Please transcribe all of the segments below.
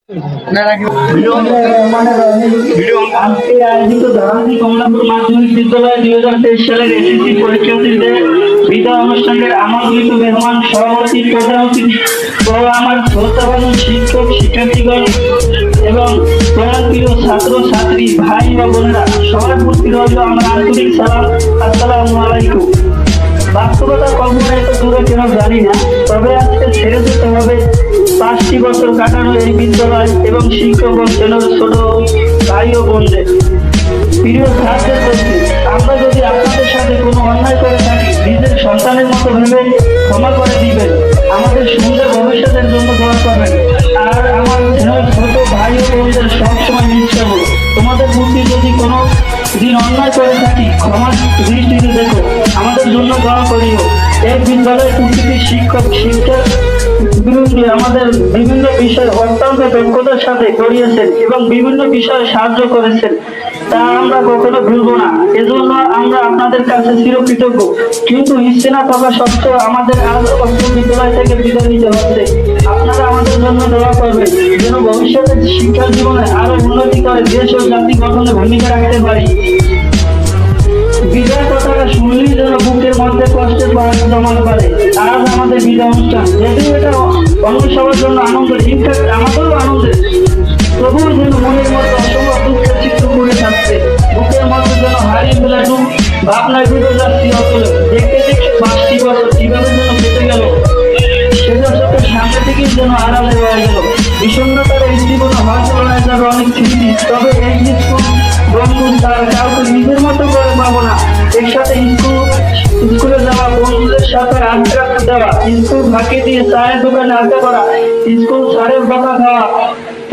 আজকে আয়োজিত ধারাবাহিক কমলাপুর মাধ্যমিক বিদ্যালয় 2023 সালের এসএসসি পরীক্ষার্থীদের বিদায় অনুষ্ঠানের আমন্ত্রিত মেহমান সভাপতি প্রধান অতিথি সহ আমার শ্রদ্ধাভাজন শিক্ষক শিক্ষার্থীগণ এবং প্রধান প্রিয় ছাত্র ছাত্রী ভাই বা বোনেরা সবার প্রতি রইল আমার আন্তরিক সালাম। আসসালামু আলাইকুম। বাস্তবতা কল্পনা এত দূরে কেন জানি না, তবে আজকে ছেড়ে যেতে হবে 5টি বছর কাটানো এই বিদ্যালয় এবং শিক্ষক ও ছোট ভাই ও বোনদের। প্রিয় ছাত্রদের বলছি, আমরা যদি আপনাদের সাথে কোনো অন্যায় করে থাকি নিজের সন্তানের মতো ভেবে ক্ষমা করে দিবেন, আমাদের সুন্দর ভবিষ্যতের জন্য দোয়া করবেন। আর আমার ছোট ভাই ও বোনদের সবসময় মিস করবো, তোমাদের প্রতি যদি কোনো দিন অন্যায় করে থাকি ক্ষমা দৃষ্টিতে দেখো, আমাদের জন্য দোয়া করিও। এই বিদ্যালয়ের প্রতিটি শিক্ষক শিক্ষক বিরুদ্ধে আমাদের বিভিন্ন বিষয় অত্যন্ত দক্ষতার সাথে করিয়েছেন এবং বিভিন্ন বিষয়ে সাহায্য করেছেন, তা আমরা কখনো ভুলবো না। এজন্য আমরা আপনাদের কাছে চিরকৃতজ্ঞ। কিন্তু ইচ্ছে না থাকা সত্ত্বেও আমাদের আজ বিদ্যালয় থেকে বিদায় নিতে হচ্ছে। আপনারা আমাদের জন্য দোয়া করবেন যেন ভবিষ্যতে শিক্ষা জীবনে আরো উন্নতি করে দেশ ও জাতি গঠনে ভূমিকা রাখতে পারি। বিদায় কথাটা শুনলেই যেন বুকের মধ্যে কষ্টের পাহাড় জমাতে পারে। আজ আমাদের বিদায় অনুষ্ঠান, যদিও এটা অন্য সবার জন্য আনন্দের, ইনফ্যাক্ট আমাদেরও আনন্দের, তবুও যেন মনের মধ্যে অসম্ভব দুঃখের চিত্র করে থাকছে। বুকের মধ্যে যেন হারিয়ে ফেলা টুক ভাবনায় ডুবে যাচ্ছি অচলে। দেখতে দেখতে 5টি বছর কিভাবে যেন কেটে গেল, সেটা চোখের সামনে থেকেই যেন আড়ালে রয়ে গেল। বিষণ্ণতার এই জীবনে হয়তো রয়ে যাবে অনেক স্মৃতি, তবে এই স্কুল বন্ধু তার কাউকে নিজের মতো করে পাবো না। একসাথে স্কুলে যাওয়া, বন্ধুদের সাথে আড্ডা দেওয়া, স্কুল ফাঁকি দিয়ে চায়ের দোকানে আড্ডা করা, স্কুল স্যারের বকা খাওয়া,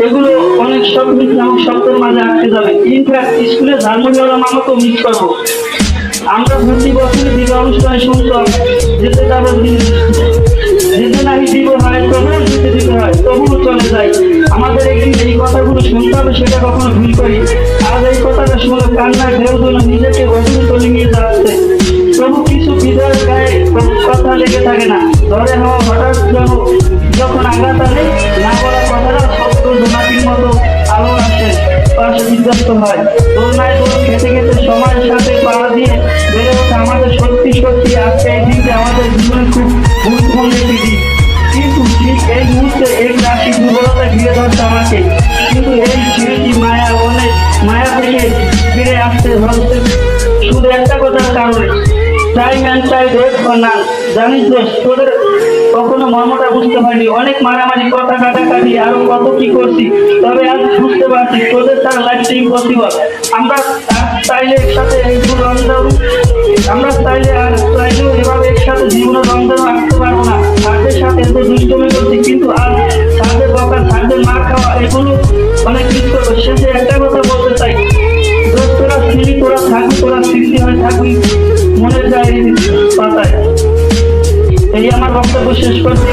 এগুলো অনেক সব মিস আমার শব্দের মাঝে আটকে যাবে। ইনফ্যাক্ট স্কুলে ঝালমুড়িওয়ালা মামাকেও মিস করবো। আমরা প্রতি বছরই বিদায় অনুষ্ঠানে শুনতাম যেতে যাবো, যেতে নাকি দিব হয়, তবুও যেতে দিতে হয়, তবুও চলে যায়। আমাদের একদিন এই কথাগুলো শুনতে হবে, সেটা কখনো ভুল করি। আজ এই কথাটা শুনে কান্নায় ঢেউ জন্য নিজেকে গভীর তলে নিয়ে যাচ্ছে। তবু কিছু বিদায়ের গায়ে কথা লেগে থাকে না, ধরে হওয়া হঠাৎ যখন আঘাত আনে না বলা কথাটা শব্দ জোনাকির মতো আলো আসে, পাশে বিধ্বস্ত হয়। দোলনায় দোল খেতে খেতে সময়ের সাথে পাড়া দিয়ে বেড়ে ওঠে আমাদের সত্যি সত্যি আজকে এই দিনটি আমাদের জীবনে খুব গুরুত্বপূর্ণ একটি দিন। কিন্তু ঠিক এই মুহূর্তে এক রাশি দুর্বলতা ঘিরে ধরছে আমাকে, কিন্তু এই স্মৃতি মায়া অনেক মায়া থেকে ফিরে আসতে হচ্ছে শুধু একটা কথার কারণে, চাই ম্যান চাই রেড না। জানিস দোষ, তোদের কখনো মর্মটা বুঝতে পারিনি। অনেক মারামারি, কথা কাটাকাটি, আরো কত কি করছি, তবে আজ বুঝতে পারছি তোদের তার লাইফটা ইম্পসিবল। আমরা চাইলে একসাথে আমরা চাইলে আর চাইলেও এভাবে একসাথে জীবনের রংধনু আঁকতে পারবো না। তাদের সাথে এত দুষ্টমি করছি, কিন্তু আজ তাদের বকা, তাদের মার খাওয়া, এগুলো অনেক কিছু করবো। শেষে একটা কথা বলতে চাই, তোরা স্মৃতি, তোরা থাকবি, তোরা স্মৃতি হয়ে থাকবি মনের ডায়েরি পাতায়। এই আমার বক্তব্য শেষ করছি।